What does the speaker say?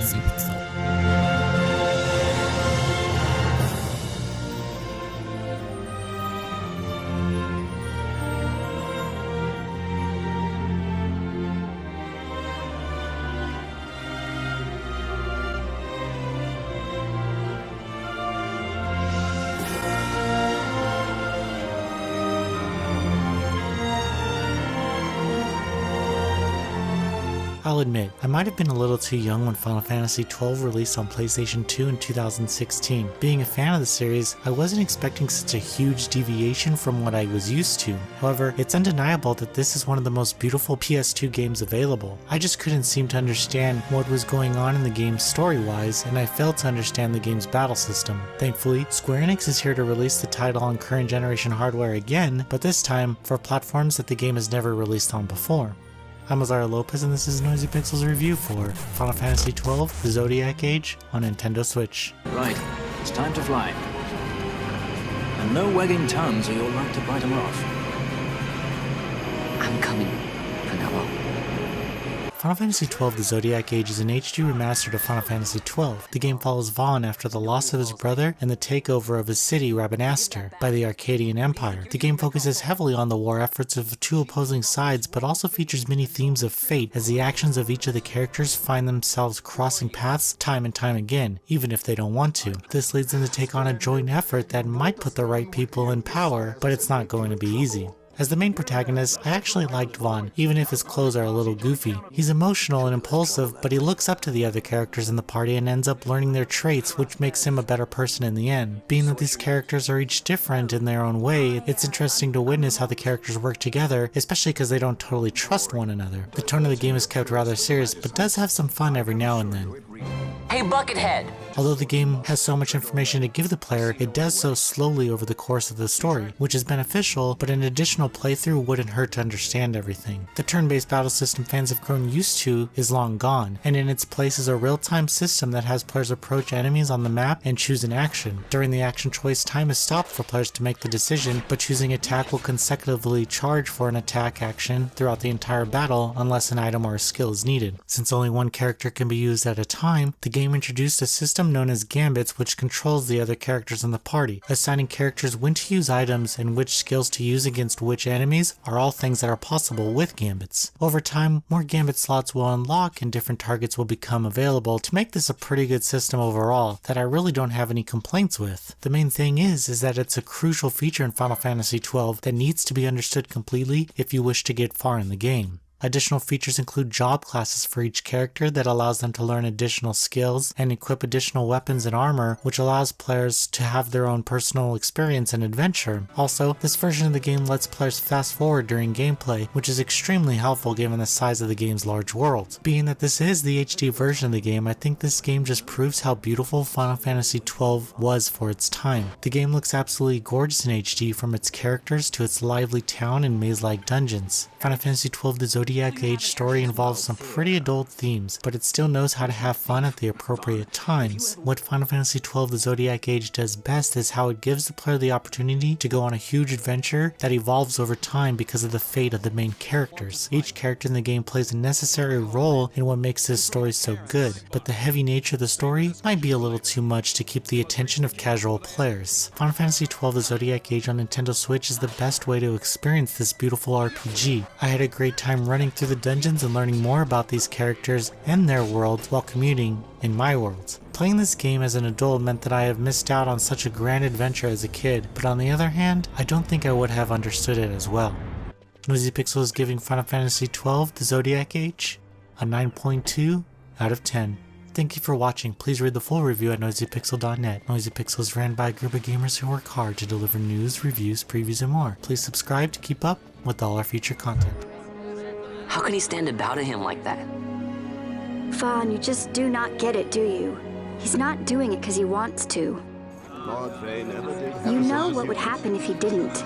Nosy Pixel. I'll admit, I might have been a little too young when Final Fantasy XII released on PlayStation 2 in 2016. Being a fan of the series, I wasn't expecting such a huge deviation from what I was used to. However, it's undeniable that this is one of the most beautiful PS2 games available. I just couldn't seem to understand what was going on in the game story-wise, and I failed to understand the game's battle system. Thankfully, Square Enix is here to release the title on current generation hardware again, but this time for platforms that the game has never released on before. I'm Azara Lopez and this is Nosy Pixel's review for Final Fantasy XII, The Zodiac Age on Nintendo Switch. Right, it's time to fly. And no wagging tongues or you'll like to bite them off. I'm coming from now on. Final Fantasy XII The Zodiac Age is an HD remastered of Final Fantasy XII. The game follows Vaughn after the loss of his brother and the takeover of his city, Rabanastre, by the Arcadian Empire. The game focuses heavily on the war efforts of two opposing sides, but also features many themes of fate, as the actions of each of the characters find themselves crossing paths time and time again, even if they don't want to. This leads them to take on a joint effort that might put the right people in power, but it's not going to be easy. As the main protagonist, I actually liked Vaughn, even if his clothes are a little goofy. He's emotional and impulsive, but he looks up to the other characters in the party and ends up learning their traits, which makes him a better person in the end. Being that these characters are each different in their own way, it's interesting to witness how the characters work together, especially because they don't totally trust one another. The tone of the game is kept rather serious, but does have some fun every now and then. Hey, Buckethead! Although the game has so much information to give the player, it does so slowly over the course of the story, which is beneficial, but an additional playthrough wouldn't hurt to understand everything. The turn-based battle system fans have grown used to is long gone, and in its place is a real-time system that has players approach enemies on the map and choose an action. During the action choice, time is stopped for players to make the decision, but choosing attack will consecutively charge for an attack action throughout the entire battle unless an item or a skill is needed. Since only one character can be used at a time, the game introduced a system known as gambits, which controls the other characters in the party. Assigning characters when to use items and which skills to use against which enemies are all things that are possible with gambits. Over time, more gambit slots will unlock and different targets will become available to make this a pretty good system overall that I really don't have any complaints with. The main thing is that it's a crucial feature in Final Fantasy XII that needs to be understood completely if you wish to get far in the game. Additional features include job classes for each character that allows them to learn additional skills and equip additional weapons and armor, which allows players to have their own personal experience and adventure. Also, this version of the game lets players fast forward during gameplay, which is extremely helpful given the size of the game's large world. Being that this is the HD version of the game, I think this game just proves how beautiful Final Fantasy XII was for its time. The game looks absolutely gorgeous in HD, from its characters to its lively town and maze-like dungeons. Final Fantasy XII The Zodiac Age story involves some pretty adult themes, but it still knows how to have fun at the appropriate times. What Final Fantasy XII The Zodiac Age does best is how it gives the player the opportunity to go on a huge adventure that evolves over time because of the fate of the main characters. Each character in the game plays a necessary role in what makes this story so good, but the heavy nature of the story might be a little too much to keep the attention of casual players. Final Fantasy XII The Zodiac Age on Nintendo Switch is the best way to experience this beautiful RPG. I had a great time running through the dungeons and learning more about these characters and their worlds while commuting in my world. Playing this game as an adult meant that I have missed out on such a grand adventure as a kid, but on the other hand, I don't think I would have understood it as well. Nosy Pixel is giving Final Fantasy XII The Zodiac Age a 9.2 out of 10. Thank you for watching. Please read the full review at nosypixel.net. Nosy Pixel is ran by a group of gamers who work hard to deliver news, reviews, previews, and more. Please subscribe to keep up with all our future content. How can he stand to bow to him like that? Vaughn, you just do not get it, do you? He's not doing it because he wants to. You know what would happen if he didn't.